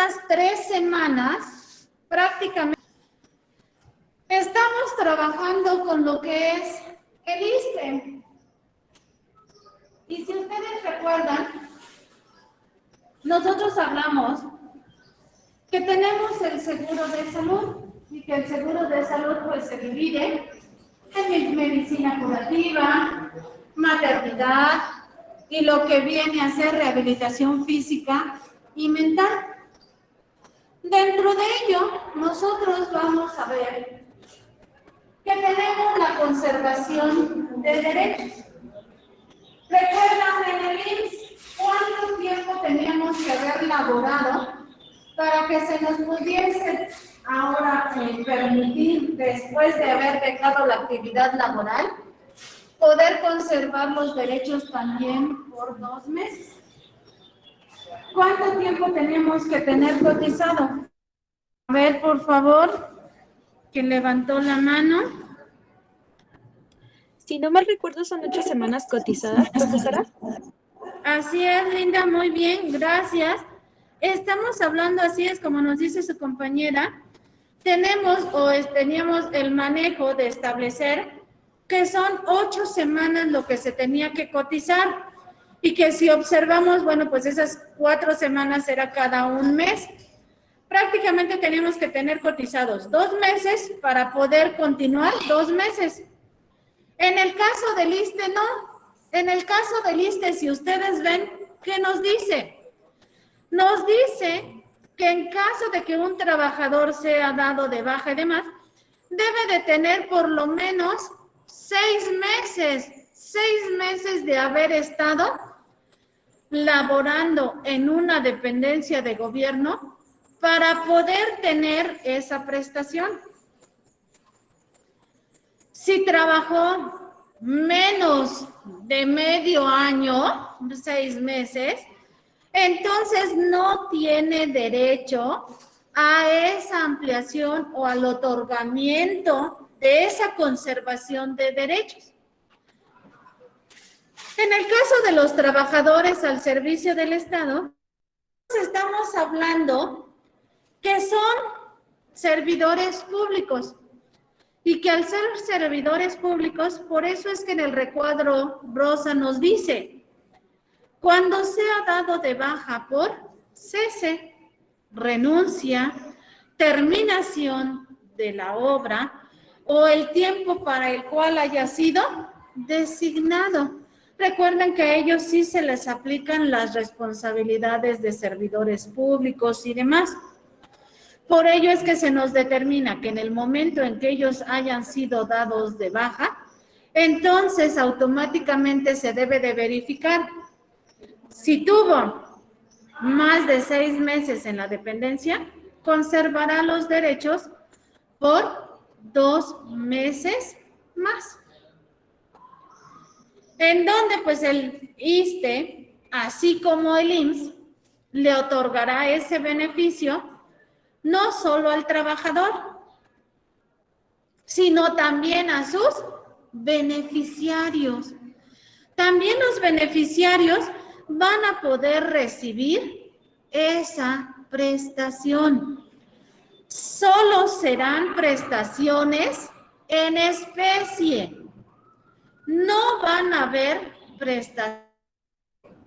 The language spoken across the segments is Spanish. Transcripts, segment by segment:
últimas 3 semanas, prácticamente, estamos trabajando con lo que es el ISSSTE. Y si ustedes recuerdan, nosotros hablamos que tenemos el seguro de salud y que el seguro de salud pues se divide en medicina curativa, maternidad y lo que viene a ser rehabilitación física y mental. Dentro de ello, nosotros vamos a ver que tenemos la conservación de derechos. ¿Recuerdan en el IMSS cuánto tiempo teníamos que haber laborado para que se nos pudiese ahora permitir, después de haber dejado la actividad laboral, poder conservar los derechos también por 2 meses? ¿Cuánto tiempo tenemos que tener cotizado? A ver, por favor, ¿quién levantó la mano? Si no mal recuerdo, son 8 semanas cotizadas, profesora. Así es, Linda, muy bien, gracias. Estamos hablando, así es como nos dice su compañera, teníamos el manejo de establecer que son 8 semanas lo que se tenía que cotizar y que si observamos, bueno, pues esas 4 semanas era cada un mes. Prácticamente teníamos que tener cotizados 2 meses para poder continuar 2 meses. En el caso del ISSSTE, no. En el caso del ISSSTE, si ustedes ven, ¿qué nos dice? Nos dice que en caso de que un trabajador sea dado de baja y demás, debe de tener por lo menos 6 meses de haber estado laborando en una dependencia de gobierno para poder tener esa prestación. Si trabajó menos de medio año, 6 meses, entonces no tiene derecho a esa ampliación o al otorgamiento de esa conservación de derechos. En el caso de los trabajadores al servicio del Estado, estamos hablando que son servidores públicos. Y que al ser servidores públicos, por eso es que en el recuadro rosa nos dice, cuando sea dado de baja por cese, renuncia, terminación de la obra o el tiempo para el cual haya sido designado. Recuerden que a ellos sí se les aplican las responsabilidades de servidores públicos y demás. Por ello es que se nos determina que en el momento en que ellos hayan sido dados de baja, entonces automáticamente se debe de verificar si tuvo más de 6 meses en la dependencia, conservará los derechos por 2 meses más. En donde pues el ISSSTE, así como el IMSS, le otorgará ese beneficio no solo al trabajador, sino también a sus beneficiarios. También los beneficiarios van a poder recibir esa prestación. Solo serán prestaciones en especie. No van a haber prestaciones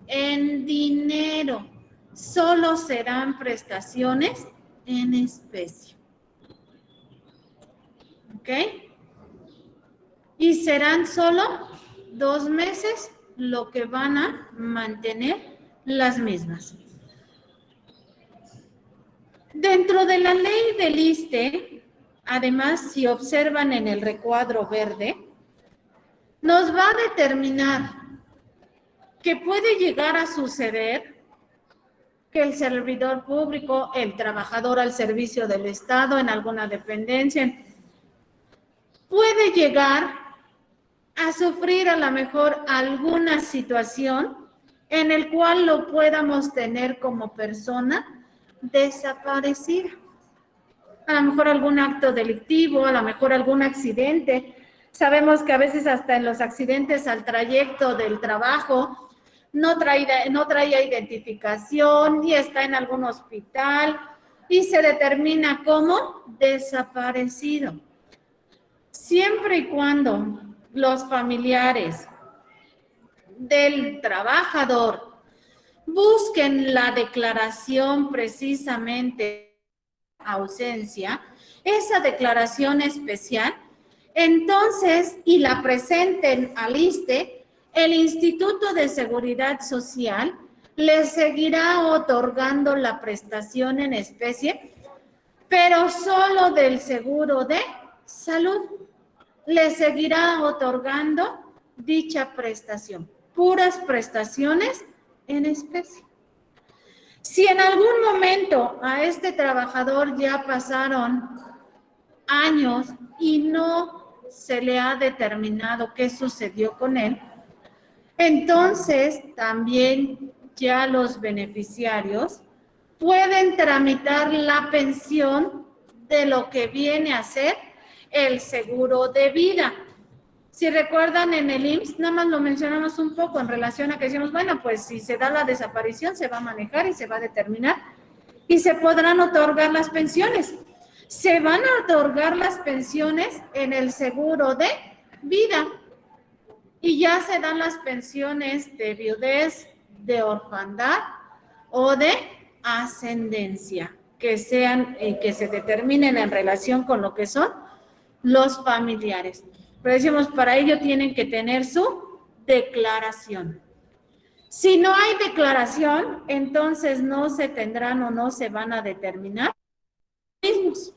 en dinero. Solo serán prestaciones en especie. ¿Ok? Y serán solo 2 meses lo que van a mantener las mismas. Dentro de la ley del ISSSTE, además, si observan en el recuadro verde, nos va a determinar que puede llegar a suceder que el servidor público, el trabajador al servicio del Estado en alguna dependencia, puede llegar a sufrir a lo mejor alguna situación en el cual lo podamos tener como persona desaparecida. A lo mejor algún acto delictivo, a lo mejor algún accidente. Sabemos que a veces hasta en los accidentes al trayecto del trabajo no traía identificación y está en algún hospital y se determina como desaparecido. Siempre y cuando los familiares del trabajador busquen la declaración precisamente de ausencia, esa declaración especial, entonces, y la presenten al ISSSTE, el Instituto de Seguridad Social les seguirá otorgando la prestación en especie, pero solo del seguro de salud. Les seguirá otorgando dicha prestación, puras prestaciones en especie. Si en algún momento a este trabajador ya pasaron años y no se le ha determinado qué sucedió con él, entonces también ya los beneficiarios pueden tramitar la pensión de lo que viene a ser el seguro de vida. Si recuerdan, en el IMSS, nada más lo mencionamos un poco en relación a que decimos, bueno, pues si se da la desaparición, se va a manejar y se va a determinar y se podrán otorgar las pensiones. Se van a otorgar las pensiones en el seguro de vida y ya se dan las pensiones de viudez, de orfandad o de ascendencia, que sean, que se determinen en relación con lo que son los familiares. Pero decimos, para ello tienen que tener su declaración. Si no hay declaración, entonces no se tendrán o no se van a determinar mismos.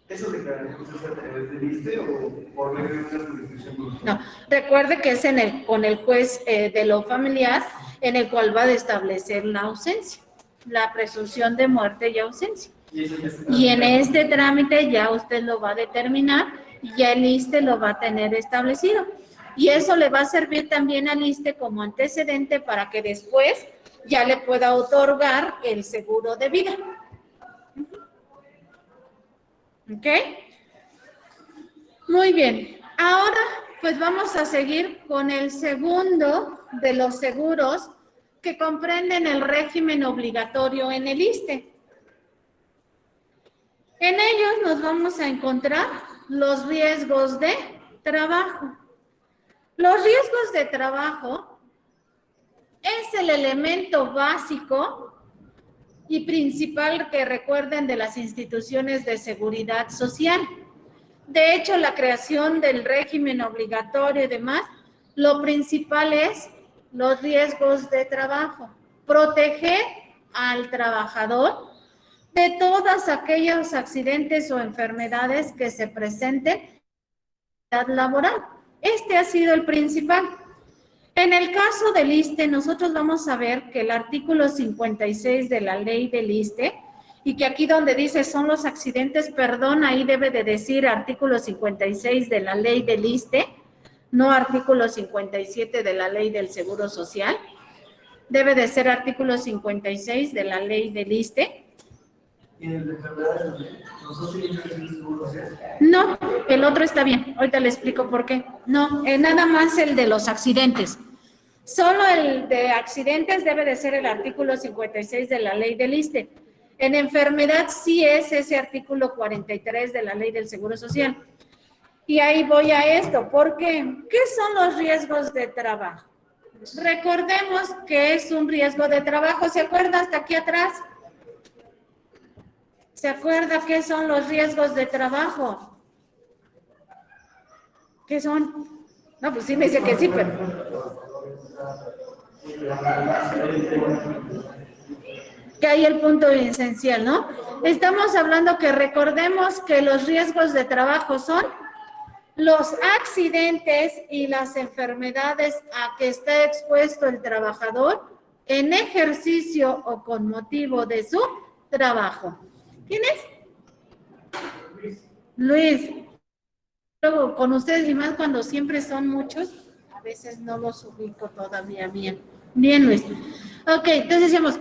¿Eso declaración se hace a través del ISSSTE o por medio de una jurisdicción? No, recuerde que es con el juez de lo familiar en el cual va a establecer la ausencia, la presunción de muerte y ausencia. Y en este trámite ya usted lo va a determinar y ya el ISSSTE lo va a tener establecido. Y eso le va a servir también al ISSSTE como antecedente para que después ya le pueda otorgar el seguro de vida. ¿Ok? Muy bien. Ahora, pues vamos a seguir con el segundo de los seguros que comprenden el régimen obligatorio en el ISSSTE. En ellos nos vamos a encontrar los riesgos de trabajo. Los riesgos de trabajo es el elemento básico y principal que recuerden de las instituciones de seguridad social. De hecho, la creación del régimen obligatorio y demás, lo principal es los riesgos de trabajo. Proteger al trabajador de todos aquellos accidentes o enfermedades que se presenten en la actividad laboral. Este ha sido el principal. En el caso del ISSSTE, nosotros vamos a ver que el artículo 56 de la ley del ISSSTE, y que aquí donde dice son los accidentes, perdón, ahí debe de decir artículo 56 de la ley del ISSSTE, no artículo 57 de la ley del Seguro Social. Debe de ser artículo 56 de la ley del ISSSTE. No, el otro está bien. Ahorita le explico por qué. No, nada más el de los accidentes. Solo el de accidentes debe de ser el artículo 56 de la ley del ISSSTE. En enfermedad sí es ese artículo 43 de la ley del Seguro Social. Y ahí voy a esto. ¿Por qué? ¿Qué son los riesgos de trabajo? Recordemos que es un riesgo de trabajo. ¿Se acuerda hasta aquí atrás? ¿Se acuerda qué son los riesgos de trabajo? ¿Qué son? No, pues sí me dice que sí, pero... Que hay el punto esencial, ¿no? Estamos hablando que recordemos que los riesgos de trabajo son los accidentes y las enfermedades a que está expuesto el trabajador en ejercicio o con motivo de su trabajo. ¿Quién es? Luis. Luego, con ustedes y más cuando siempre son muchos, a veces no los ubico todavía bien. Bien, Luis. Ok, entonces decíamos,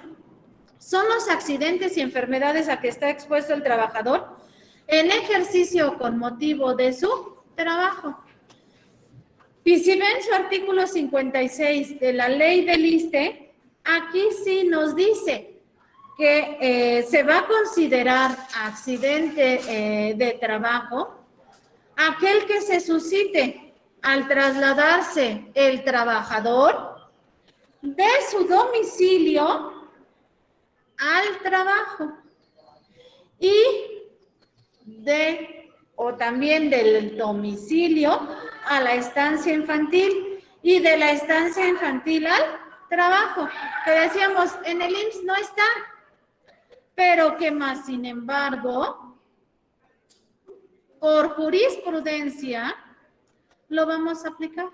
son los accidentes y enfermedades a que está expuesto el trabajador en ejercicio con motivo de su trabajo. Y si ven su artículo 56 de la ley del ISSSTE, aquí sí nos dice que se va a considerar accidente de trabajo aquel que se suscite al trasladarse el trabajador de su domicilio al trabajo o también del domicilio a la estancia infantil y de la estancia infantil al trabajo, que decíamos en el IMSS no está, pero que más sin embargo, por jurisprudencia, lo vamos a aplicar.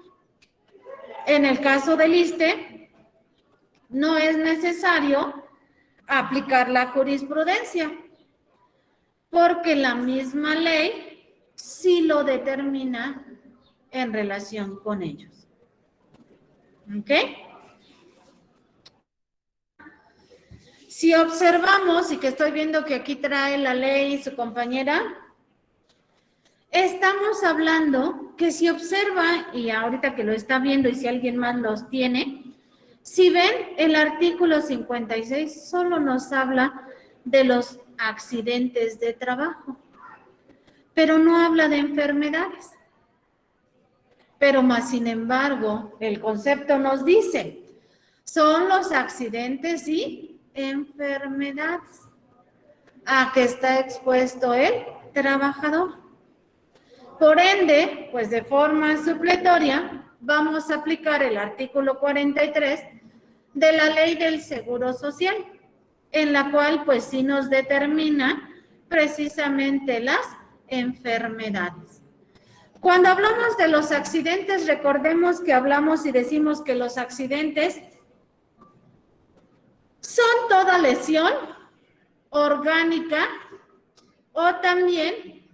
En el caso del ISSSTE, no es necesario aplicar la jurisprudencia, porque la misma ley sí lo determina en relación con ellos. ¿Ok? Si observamos, y que estoy viendo que aquí trae la ley su compañera, estamos hablando que si observa, y ahorita que lo está viendo y si alguien más los tiene, si ven el artículo 56 solo nos habla de los accidentes de trabajo, pero no habla de enfermedades. Pero más sin embargo, el concepto nos dice, son los accidentes y enfermedades a que está expuesto el trabajador. Por ende, pues de forma supletoria, vamos a aplicar el artículo 43 de la Ley del Seguro Social, en la cual pues sí nos determina precisamente las enfermedades. Cuando hablamos de los accidentes, recordemos que hablamos y decimos que los accidentes son toda lesión orgánica o también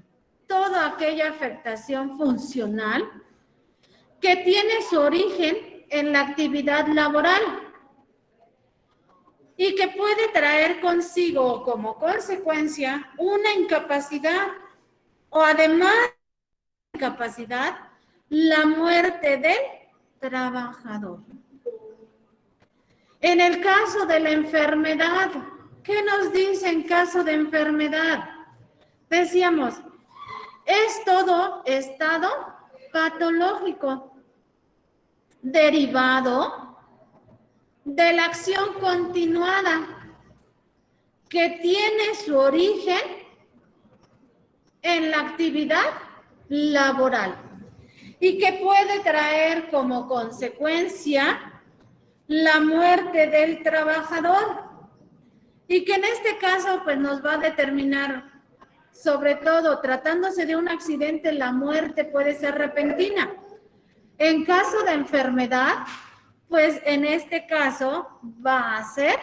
toda aquella afectación funcional que tiene su origen en la actividad laboral y que puede traer consigo como consecuencia una incapacidad o además de incapacidad, la muerte del trabajador. En el caso de la enfermedad, ¿qué nos dice en caso de enfermedad? Decíamos, es todo estado patológico derivado de la acción continuada que tiene su origen en la actividad laboral y que puede traer como consecuencia la muerte del trabajador y que en este caso pues nos va a determinar, sobre todo tratándose de un accidente, la muerte puede ser repentina. En caso de enfermedad, pues en este caso va a ser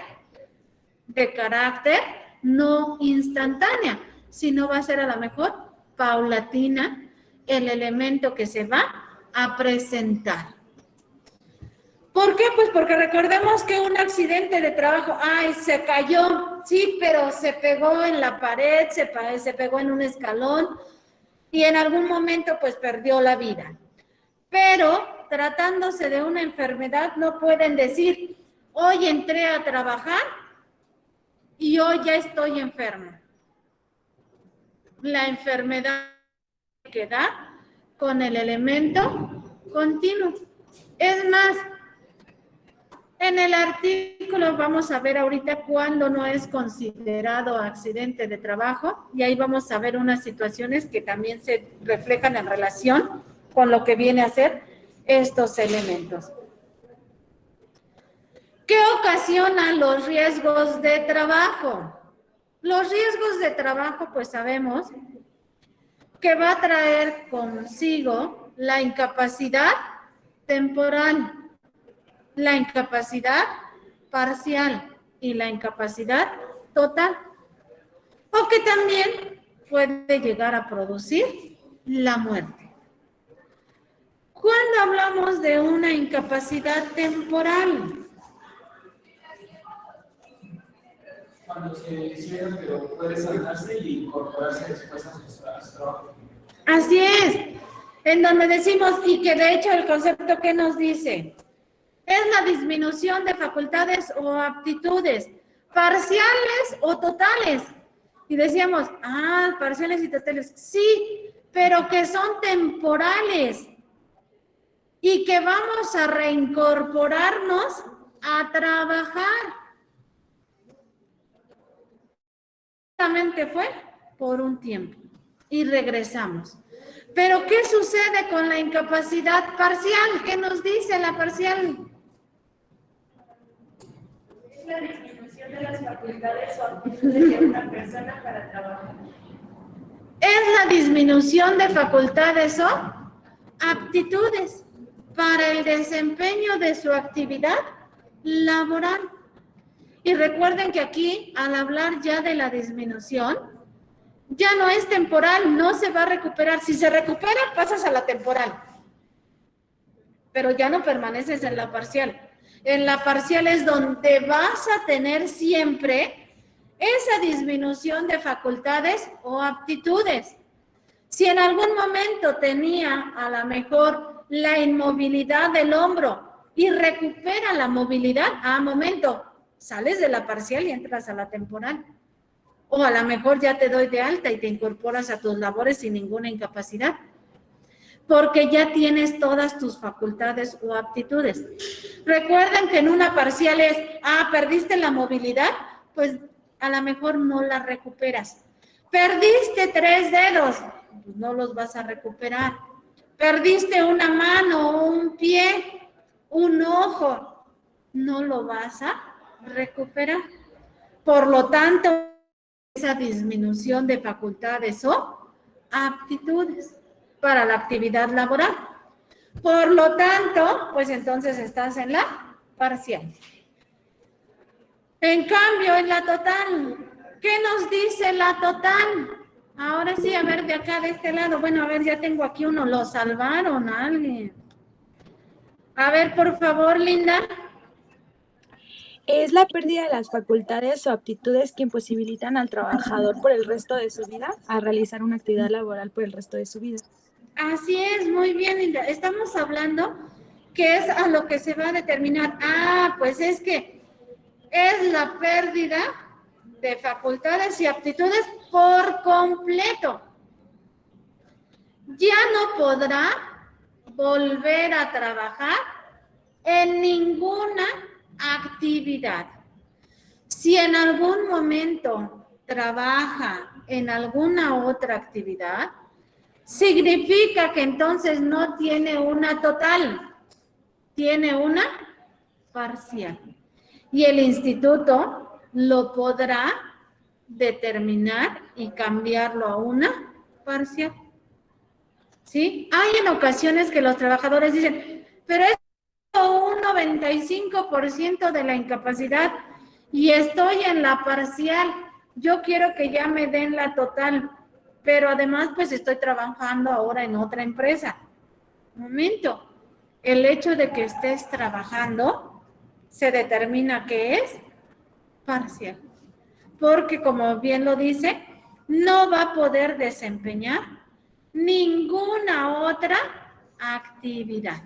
de carácter no instantánea, sino va a ser a lo mejor paulatina el elemento que se va a presentar. ¿Por qué? Pues porque recordemos que un accidente de trabajo, ¡ay, se cayó! Sí, pero se pegó en la pared, se pegó en un escalón y en algún momento pues perdió la vida. Pero tratándose de una enfermedad no pueden decir, hoy entré a trabajar y hoy ya estoy enfermo. La enfermedad queda con el elemento continuo. Es más, en el artículo vamos a ver ahorita cuándo no es considerado accidente de trabajo y ahí vamos a ver unas situaciones que también se reflejan en relación con lo que viene a ser estos elementos. ¿Qué ocasionan los riesgos de trabajo? Los riesgos de trabajo, pues sabemos que va a traer consigo la incapacidad temporal, la incapacidad parcial y la incapacidad total, o que también puede llegar a producir la muerte. ¿Cuándo hablamos de una incapacidad temporal? Cuando se hicieron, pero puede sanarse y incorporarse después a su trabajo. Así es. en donde decimos, y que de hecho el concepto que nos dice, es la disminución de facultades o aptitudes, parciales o totales. Y decíamos, parciales y totales, sí, pero que son temporales y que vamos a reincorporarnos a trabajar. Solamente fue por un tiempo y regresamos. Pero ¿qué sucede con la incapacidad parcial? ¿Qué nos dice la parcial? Es la disminución de las facultades o aptitudes de una persona para trabajar. Es la disminución de facultades o aptitudes para el desempeño de su actividad laboral. Y recuerden que aquí, al hablar ya de la disminución, ya no es temporal, no se va a recuperar. Si se recupera, pasas a la temporal. Pero ya no permaneces en la parcial. En la parcial es donde vas a tener siempre esa disminución de facultades o aptitudes. Si en algún momento tenía a lo mejor la inmovilidad del hombro y recupera la movilidad, momento, sales de la parcial y entras a la temporal. O a lo mejor ya te doy de alta y te incorporas a tus labores sin ninguna incapacidad. Porque ya tienes todas tus facultades o aptitudes. Recuerden que en una parcial es, perdiste la movilidad, pues a lo mejor no la recuperas. Perdiste 3 dedos, pues no los vas a recuperar. Perdiste una mano, un pie, un ojo, no lo vas a recuperar. Por lo tanto, esa disminución de facultades o aptitudes para la actividad laboral. Por lo tanto, pues entonces estás en la parcial. En cambio, en la total, ¿qué nos dice la total? Ahora sí, a ver, de acá, de este lado. Bueno, a ver, ya tengo aquí uno. ¿Lo salvaron a alguien? A ver, por favor, Linda. Es la pérdida de las facultades o aptitudes que imposibilitan al trabajador por el resto de su vida a realizar una actividad laboral por el resto de su vida. Así es, muy bien, Linda. Estamos hablando que es a lo que se va a determinar. Pues es que es la pérdida de facultades y aptitudes por completo. Ya no podrá volver a trabajar en ninguna actividad. Si en algún momento trabaja en alguna otra actividad, significa que entonces no tiene una total, tiene una parcial. Y el instituto lo podrá determinar y cambiarlo a una parcial. ¿Sí? Hay en ocasiones que los trabajadores dicen, pero es un 95% de la incapacidad y estoy en la parcial. Yo quiero que ya me den la total, pero además pues estoy trabajando ahora en otra empresa. Momento, el hecho de que estés trabajando se determina que es parcial, porque como bien lo dice, no va a poder desempeñar ninguna otra actividad.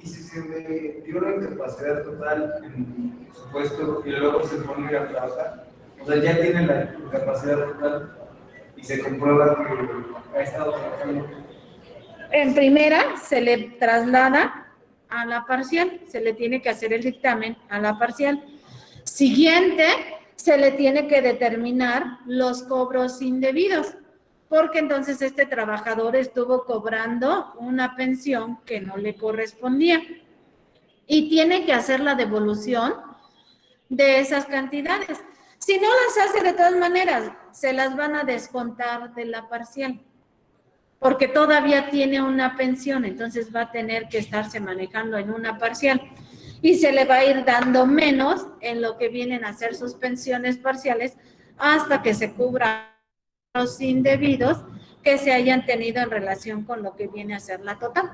Y si se me dio una incapacidad total en su puesto y luego se pone a trabajar, o sea, ya tiene la incapacidad total y se comprueba que ha estado trabajando. En primera, se le traslada a la parcial, se le tiene que hacer el dictamen a la parcial. Siguiente, se le tiene que determinar los cobros indebidos, porque entonces este trabajador estuvo cobrando una pensión que no le correspondía y tiene que hacer la devolución de esas cantidades. Si no las hace de todas maneras, se las van a descontar de la parcial, porque todavía tiene una pensión, entonces va a tener que estarse manejando en una parcial y se le va a ir dando menos en lo que vienen a ser sus pensiones parciales hasta que se cubran los indebidos que se hayan tenido en relación con lo que viene a ser la total.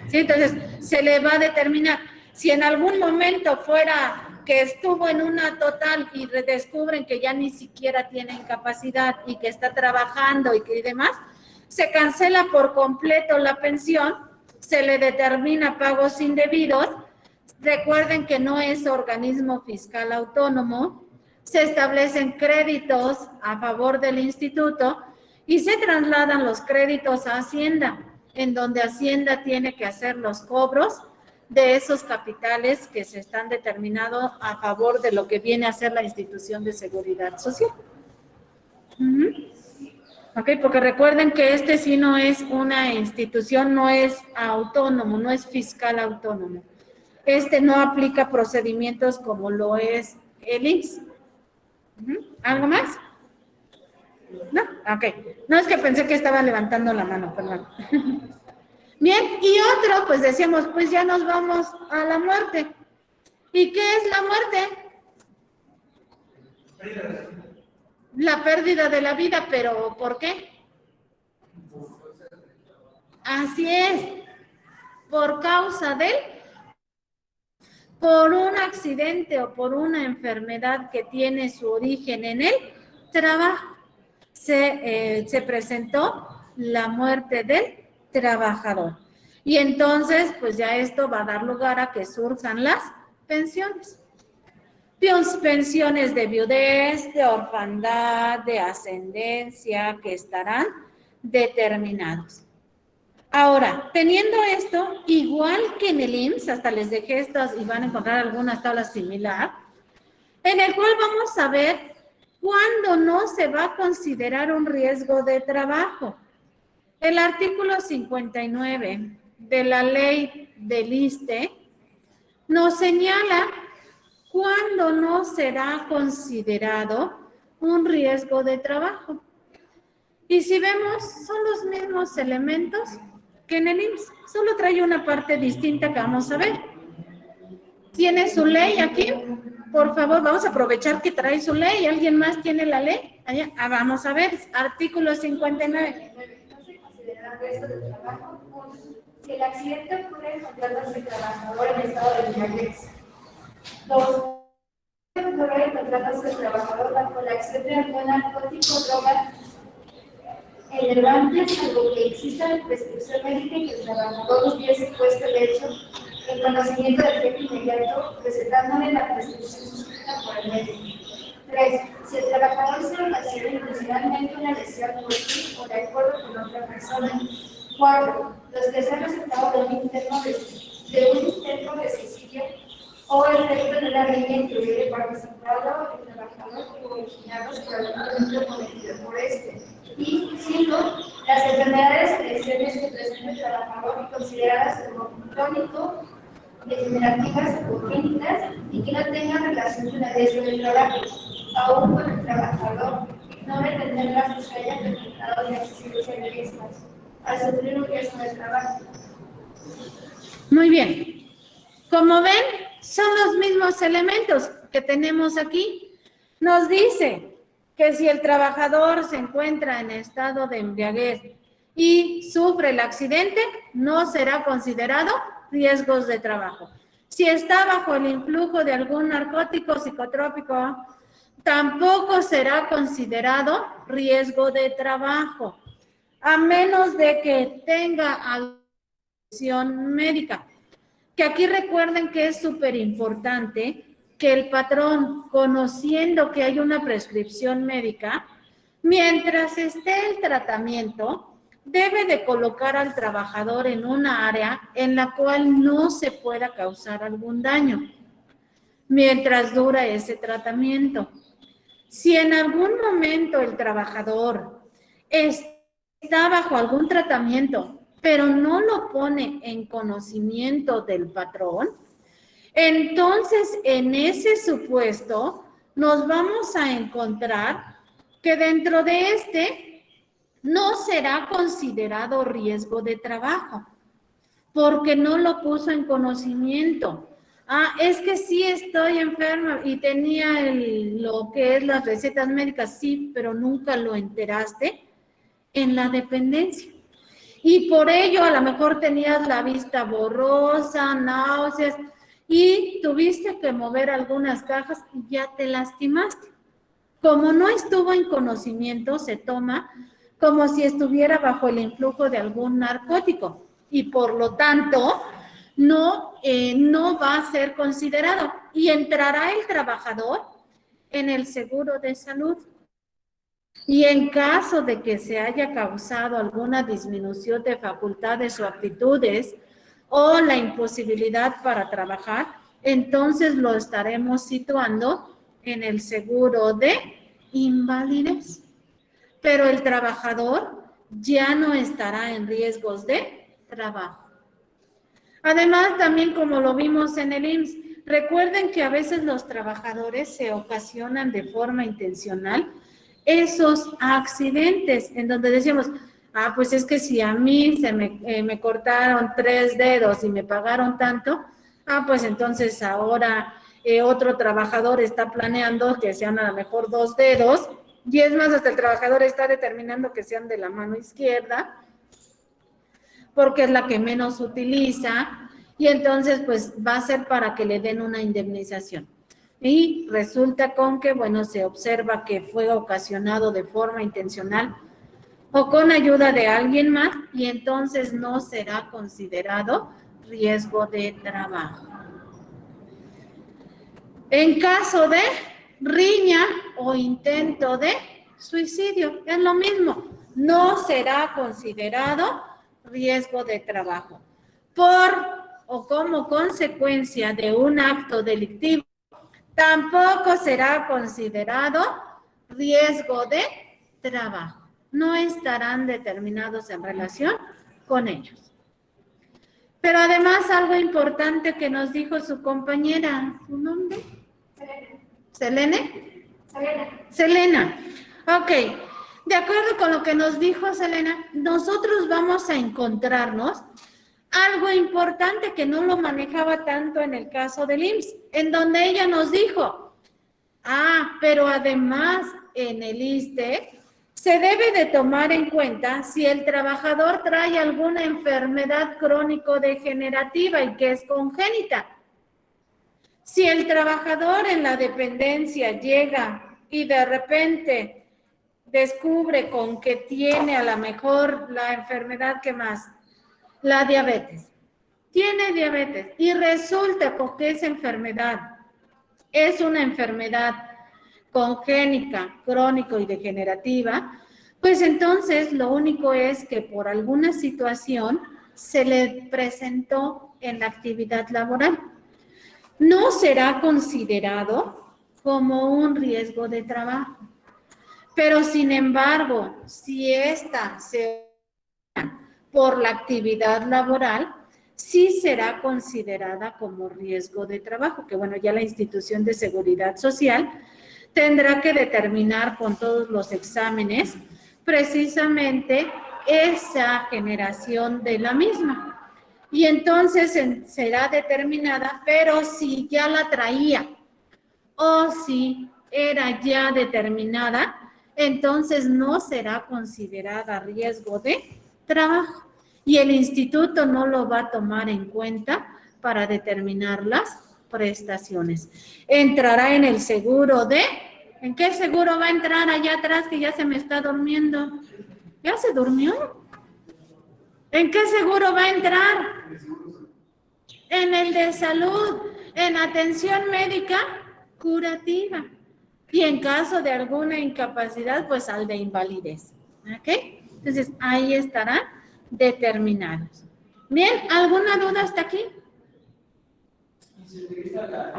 ¿Sí? Entonces, se le va a determinar si en algún momento fuera que estuvo en una total y descubren que ya ni siquiera tiene incapacidad y que está trabajando y demás, se cancela por completo la pensión, se le determina pagos indebidos. Recuerden que no es organismo fiscal autónomo, se establecen créditos a favor del instituto y se trasladan los créditos a Hacienda, en donde Hacienda tiene que hacer los cobros de esos capitales que se están determinados a favor de lo que viene a ser la institución de seguridad social. Ok, porque recuerden que este sí no es una institución, no es autónomo, no es fiscal autónomo. Este no aplica procedimientos como lo es el IMSS. ¿Algo más? No, ok. No, es que pensé que estaba levantando la mano, perdón. Bien, y otro, pues decíamos, pues ya nos vamos a la muerte. ¿Y qué es la muerte? La pérdida de la vida, pero ¿por qué? Así es, por causa por un accidente o por una enfermedad que tiene su origen en el trabajo. Se presentó la muerte del trabajador. Y entonces, pues ya esto va a dar lugar a que surjan las pensiones. Pensiones de viudez, de orfandad, de ascendencia, que estarán determinados. Ahora, teniendo esto, igual que en el IMSS, hasta les dejé estas y van a encontrar algunas tablas similar, en el cual vamos a ver cuándo no se va a considerar un riesgo de trabajo. El artículo 59 de la ley del ISSSTE nos señala cuándo no será considerado un riesgo de trabajo. Y si vemos, son los mismos elementos que en el IMSS, solo trae una parte distinta que vamos a ver. ¿Tiene su ley aquí? Por favor, vamos a aprovechar que trae su ley. ¿Alguien más tiene la ley? Allá. Vamos a ver, artículo 59. No se considera riesgo de trabajo. Si el accidente ocurre en contratos de trabajador en estado de embriaguez. 2. Ocurre en contratos de trabajador bajo la acción de algún narcótico o droga elevante, salvo que exista la prescripción médica y que el trabajador hubiese puesto el hecho en conocimiento del jefe inmediato, presentándole la prescripción suscrita por el médico. 3. Si el trabajador se ocasiona intencionalmente una lesión por sí o de acuerdo con otra persona. 4. Los que sean resultado de un intento de suicidio o el delito de la ley que hubiere participado el trabajador o originados por algún delito cometido por este. Y 5. Las enfermedades o lesiones que presenta el trabajador consideradas como crónico, degenerativas o congénitas y que no tengan relación con el riesgo del trabajo, aún con el trabajador no dependerá que se haya presentado la existencia de riesgos al sufrir un riesgo de trabajo. Muy bien. Como ven, son los mismos elementos que tenemos aquí. Nos dice que si el trabajador se encuentra en estado de embriaguez y sufre el accidente, no será considerado riesgos de trabajo. Si está bajo el influjo de algún narcótico psicotrópico, tampoco será considerado riesgo de trabajo, a menos de que tenga atención médica. Que aquí recuerden que es súper importante que el patrón, conociendo que hay una prescripción médica, mientras esté el tratamiento, debe de colocar al trabajador en una área en la cual no se pueda causar algún daño, mientras dura ese tratamiento. Si en algún momento el trabajador está bajo algún tratamiento, pero no lo pone en conocimiento del patrón, entonces en ese supuesto nos vamos a encontrar que dentro de este no será considerado riesgo de trabajo, porque no lo puso en conocimiento. Es que sí estoy enferma y tenía lo que es las recetas médicas, sí, pero nunca lo enteraste en la dependencia. Y por ello a lo mejor tenías la vista borrosa, náuseas, y tuviste que mover algunas cajas y ya te lastimaste. Como no estuvo en conocimiento, se toma como si estuviera bajo el influjo de algún narcótico y por lo tanto no va a ser considerado y entrará el trabajador en el seguro de salud. Y en caso de que se haya causado alguna disminución de facultades o aptitudes o la imposibilidad para trabajar, entonces lo estaremos situando en el seguro de invalidez. Pero el trabajador ya no estará en riesgos de trabajo. Además, también como lo vimos en el IMSS, recuerden que a veces los trabajadores se ocasionan de forma intencional esos accidentes en donde decimos, pues es que si a mí me cortaron 3 dedos y me pagaron tanto, pues entonces ahora otro trabajador está planeando que sean a lo mejor 2 dedos, y es más, hasta el trabajador está determinando que sean de la mano izquierda, porque es la que menos utiliza, y entonces pues va a ser para que le den una indemnización. Y resulta con que, bueno, se observa que fue ocasionado de forma intencional o con ayuda de alguien más, y entonces no será considerado riesgo de trabajo. En caso de riña o intento de suicidio, es lo mismo, no será considerado riesgo de trabajo. Por o como consecuencia de un acto delictivo, tampoco será considerado riesgo de trabajo. No estarán determinados en relación con ellos. Pero además algo importante que nos dijo su compañera, ¿su nombre? ¿Selene? Selena. Ok, de acuerdo con lo que nos dijo Selena, nosotros vamos a encontrarnos algo importante que no lo manejaba tanto en el caso del IMSS, en donde ella nos dijo, pero además en el ISSSTE se debe de tomar en cuenta si el trabajador trae alguna enfermedad crónico-degenerativa y que es congénita. Si el trabajador en la dependencia llega y de repente descubre con que tiene a lo mejor la enfermedad que más, la diabetes, tiene diabetes y resulta con que esa enfermedad es una enfermedad congénita, crónico y degenerativa, pues entonces lo único es que por alguna situación se le presentó en la actividad laboral. No será considerado como un riesgo de trabajo, pero sin embargo, si ésta se por la actividad laboral, sí será considerada como riesgo de trabajo, que bueno, ya la institución de seguridad social tendrá que determinar con todos los exámenes precisamente esa generación de la misma. Y entonces será determinada, pero si ya la traía o si era ya determinada, entonces no será considerada riesgo de trabajo. Y el instituto no lo va a tomar en cuenta para determinar las prestaciones. Entrará en el seguro de... ¿En qué seguro va a entrar allá atrás que ya se me está durmiendo? ¿Ya se durmió? ¿En qué seguro va a entrar? En el de salud, en atención médica curativa. Y en caso de alguna incapacidad, pues al de invalidez. ¿Ok? Entonces, ahí estarán determinados. Bien, ¿alguna duda hasta aquí? Y se utiliza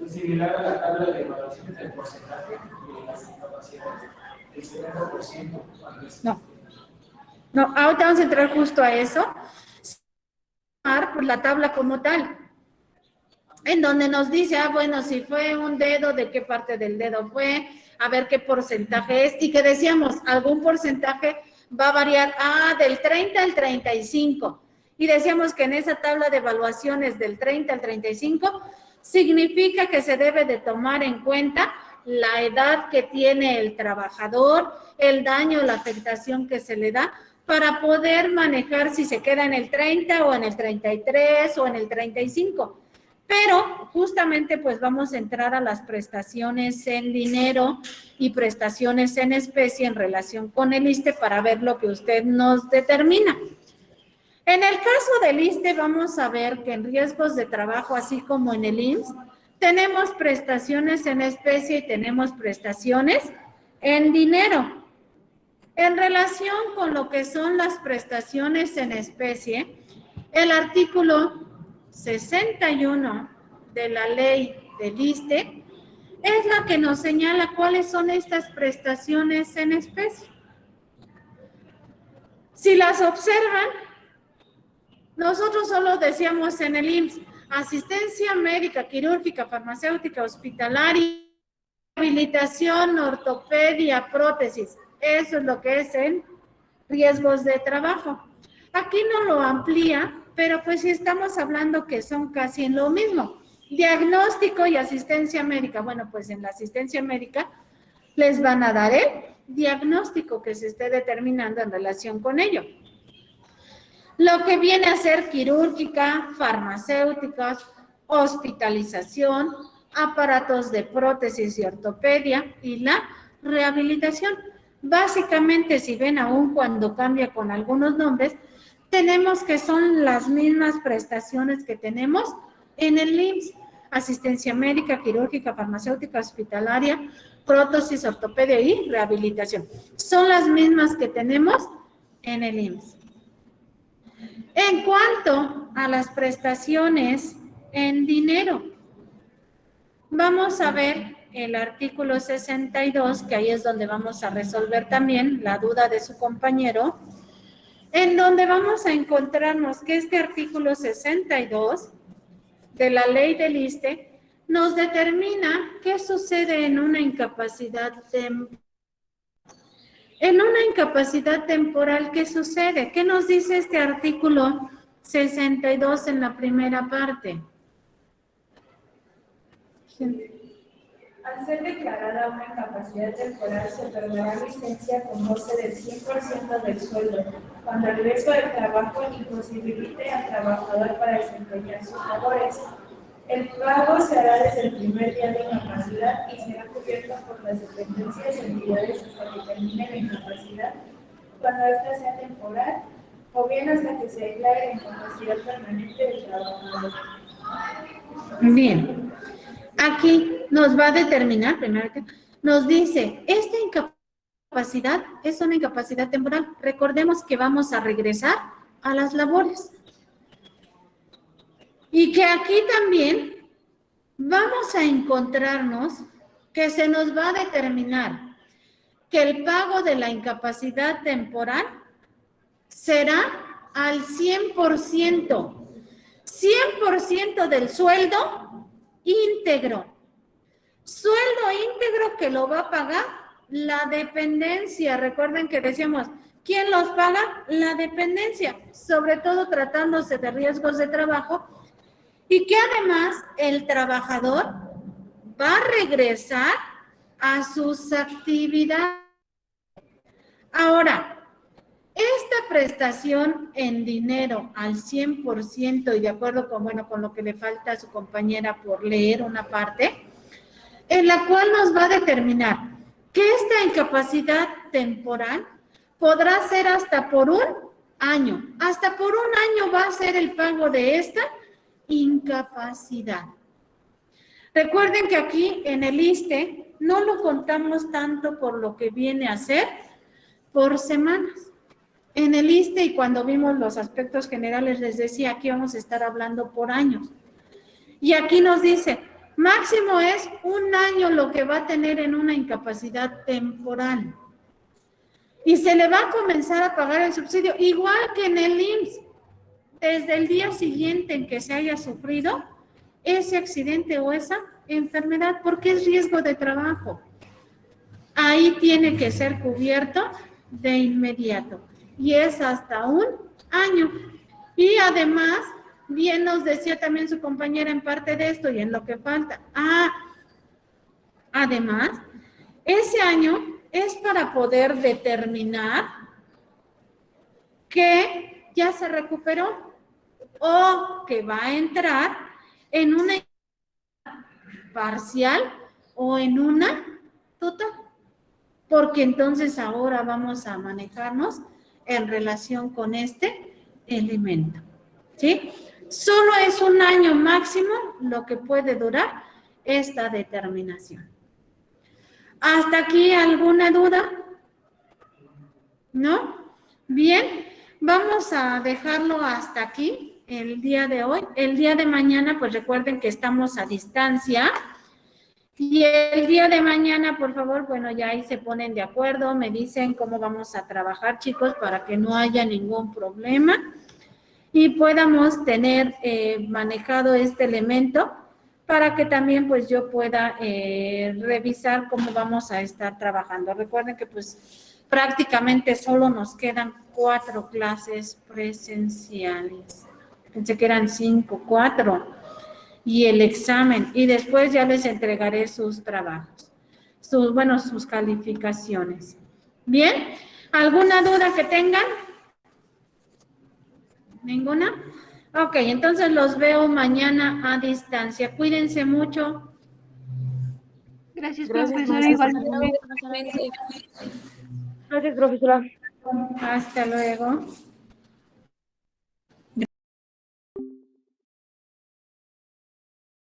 similar a la tabla de evaluaciones del porcentaje de las incapacidades, el 70%. No, ahorita vamos a entrar justo a eso. Por la tabla como tal, en donde nos dice, bueno, si fue un dedo, de qué parte del dedo fue, a ver qué porcentaje es, y que decíamos, algún porcentaje va a variar, del 30 al 35, y decíamos que en esa tabla de evaluaciones del 30 al 35, significa que se debe de tomar en cuenta la edad que tiene el trabajador, el daño, la afectación que se le da, para poder manejar si se queda en el 30 o en el 33 o en el 35. Pero justamente pues vamos a entrar a las prestaciones en dinero y prestaciones en especie en relación con el ISSSTE para ver lo que usted nos determina. En el caso del ISSSTE vamos a ver que en riesgos de trabajo, así como en el IMSS, tenemos prestaciones en especie y tenemos prestaciones en dinero. En relación con lo que son las prestaciones en especie, el artículo 61 de la ley del ISSSTE es la que nos señala cuáles son estas prestaciones en especie. Si las observan, nosotros solo decíamos en el IMSS, asistencia médica, quirúrgica, farmacéutica, hospitalaria, rehabilitación, ortopedia, prótesis. Eso es lo que es en riesgos de trabajo. Aquí no lo amplía, pero pues sí estamos hablando que son casi en lo mismo. Diagnóstico y asistencia médica. Bueno, pues en la asistencia médica les van a dar el diagnóstico que se esté determinando en relación con ello. Lo que viene a ser quirúrgica, farmacéuticas, hospitalización, aparatos de prótesis y ortopedia y la rehabilitación. Básicamente, si ven aún cuando cambia con algunos nombres, tenemos que son las mismas prestaciones que tenemos en el IMSS. Asistencia médica, quirúrgica, farmacéutica, hospitalaria, prótesis, ortopedia y rehabilitación. Son las mismas que tenemos en el IMSS. En cuanto a las prestaciones en dinero, vamos a ver el artículo 62, que ahí es donde vamos a resolver también la duda de su compañero, en donde vamos a encontrarnos que este artículo 62 de la ley del ISSSTE nos determina qué sucede en una incapacidad temporal. En una incapacidad temporal, ¿qué sucede? ¿Qué nos dice este artículo 62 en la primera parte? Al ser declarada una incapacidad temporal, se otorgará licencia con goce del 100% del sueldo, cuando el riesgo del trabajo imposibilite al trabajador para desempeñar sus labores. El pago se hará desde el primer día de incapacidad y será cubierto por las dependencias y entidades hasta que termine la incapacidad, cuando ésta sea temporal, o bien hasta que se declare la incapacidad permanente del trabajador. Bien. Aquí nos va a determinar, primero que nos dice, esta incapacidad es una incapacidad temporal. Recordemos que vamos a regresar a las labores. Y que aquí también vamos a encontrarnos que se nos va a determinar que el pago de la incapacidad temporal será al 100%. 100% del sueldo íntegro. Sueldo íntegro que lo va a pagar la dependencia. Recuerden que decíamos, ¿quién los paga? La dependencia, sobre todo tratándose de riesgos de trabajo, y que además el trabajador va a regresar a sus actividades. Ahora, esta prestación en dinero al 100% y de acuerdo con, con lo que le falta a su compañera por leer una parte, en la cual nos va a determinar que esta incapacidad temporal podrá ser hasta por un año. Hasta por un año va a ser el pago de esta incapacidad. Recuerden que aquí en el ISSSTE no lo contamos tanto por lo que viene a ser por semanas. En el ISSSTE y cuando vimos los aspectos generales les decía, aquí vamos a estar hablando por años. Y aquí nos dice, máximo es un año lo que va a tener en una incapacidad temporal. Y se le va a comenzar a pagar el subsidio, igual que en el IMSS, desde el día siguiente en que se haya sufrido ese accidente o esa enfermedad, porque es riesgo de trabajo. Ahí tiene que ser cubierto de inmediato. Y es hasta un año. Y además, bien nos decía también su compañera en parte de esto y en lo que falta. Además, ese año es para poder determinar que ya se recuperó o que va a entrar en una parcial o en una total, porque entonces ahora vamos a manejarnos en relación con este elemento, ¿sí? Solo es un año máximo lo que puede durar esta determinación. ¿Hasta aquí alguna duda? ¿No? Bien, vamos a dejarlo hasta aquí el día de hoy. El día de mañana, pues recuerden que estamos a distancia. Y el día de mañana, por favor, bueno, ya ahí se ponen de acuerdo, me dicen cómo vamos a trabajar, chicos, para que no haya ningún problema y podamos tener manejado este elemento para que también pues yo pueda revisar cómo vamos a estar trabajando. Recuerden que pues prácticamente solo nos quedan 4 clases presenciales. Pensé que eran 5, 4. Y el examen. Y después ya les entregaré sus trabajos. Sus calificaciones. ¿Bien? ¿Alguna duda que tengan? ¿Ninguna? Ok, entonces los veo mañana a distancia. Cuídense mucho. Gracias, Gracias, profesora, maestra. igualmente. Gracias, profesora. Hasta luego.